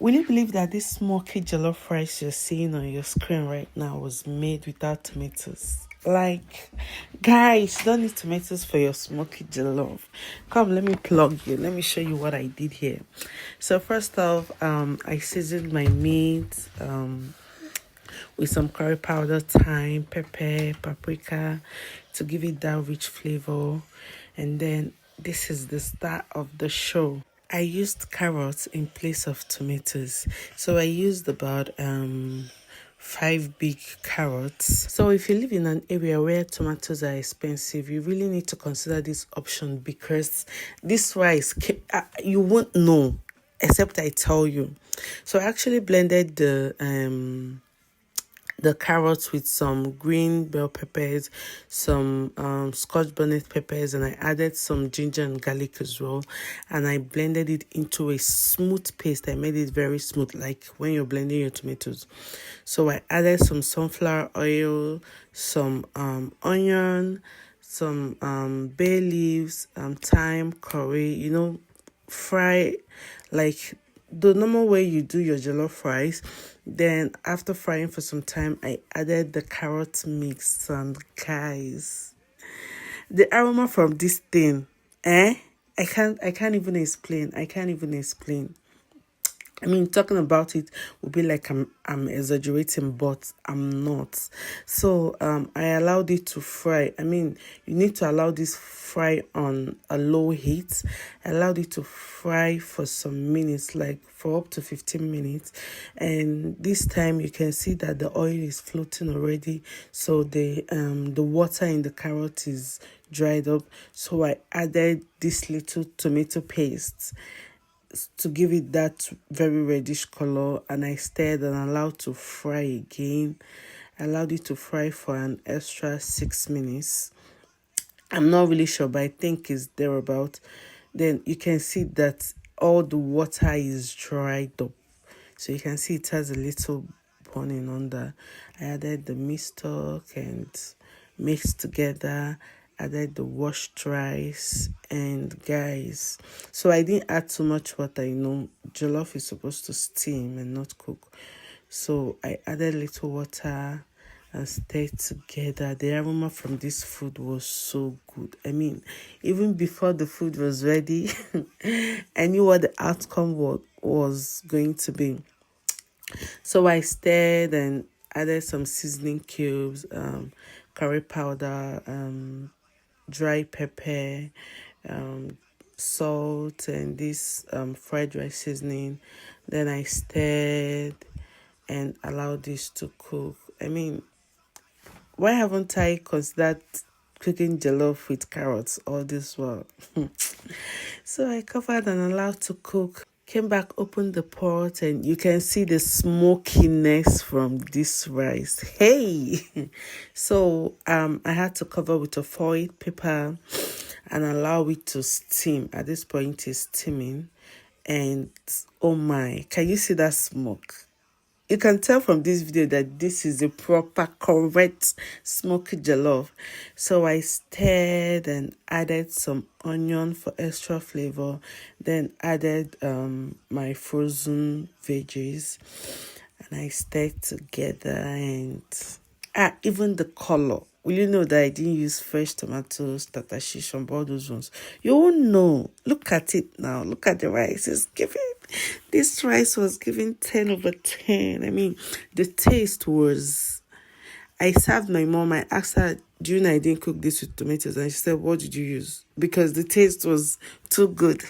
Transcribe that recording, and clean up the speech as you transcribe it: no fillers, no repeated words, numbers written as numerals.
Will you believe that this smoky jollof rice you're seeing on your screen right now was made without tomatoes? Like, guys, you don't need tomatoes for your smoky jollof. Come, let me plug you. Let me show you what I did here. So first off, I seasoned my meat with some curry powder, thyme, pepper, paprika to give it that rich flavor. And then this is the star of the show. I used carrots in place of tomatoes. So I used about 5 big carrots. So if you live in an area where tomatoes are expensive, you really need to consider this option because this rice you won't know except I tell you. So I actually blended the carrots with some green bell peppers, some scotch bonnet peppers, and I added some ginger and garlic as well. And I blended it into a smooth paste. I made it very smooth, like when you're blending your tomatoes. So I added some sunflower oil, some onion, some bay leaves, thyme, curry, fry like the normal way you do your jollof rice. Then after frying for some time, I added the carrot mix, and guys, the aroma from this thing, I can't even explain. I mean, talking about it would be like I'm exaggerating, but I'm not. So I allowed it to fry. I mean, you need to allow this fry on a low heat. I allowed it to fry for some minutes, like for up to 15 minutes. And this time you can see that the oil is floating already. So the water in the carrot is dried up. So I added this little tomato paste to give it that very reddish color, and I stirred and allowed to fry again. I allowed it to fry for an extra 6 minutes. I'm not really sure, but I think it's thereabout. Then you can see that all the water is dried up. So you can see it has a little burning under. I added the meat stock and mixed together, added the washed rice, and guys, so I didn't add too much water. Jollof is supposed to steam and not cook. So I added little water and stirred together. The aroma from this food was so good. I mean, even before the food was ready, I knew what the outcome was going to be. So I stirred and added some seasoning cubes, curry powder, dry pepper, salt, and this fried rice seasoning. Then I stirred and allowed this to cook. I mean, why haven't I considered cooking jollof with carrots all this while? So I covered and allowed to cook. Came back, opened the pot, and you can see the smokiness from this rice. Hey! So I had to cover with a foil paper and allow it to steam. At this point, it's steaming. And oh my, can you see that smoke? You can tell from this video that this is a proper, correct smoky jollof. So I stirred and added some onion for extra flavor. Then added my frozen veggies. And I stirred together, and even the color. Will you know that I didn't use fresh tomatoes, tatashish, and all those ones? You won't know. Look at it now. Look at the rice. This rice was giving 10 over 10. I mean, the taste was... I served my mom. I asked her, do you know I didn't cook this with tomatoes? And she said, what did you use? Because the taste was too good.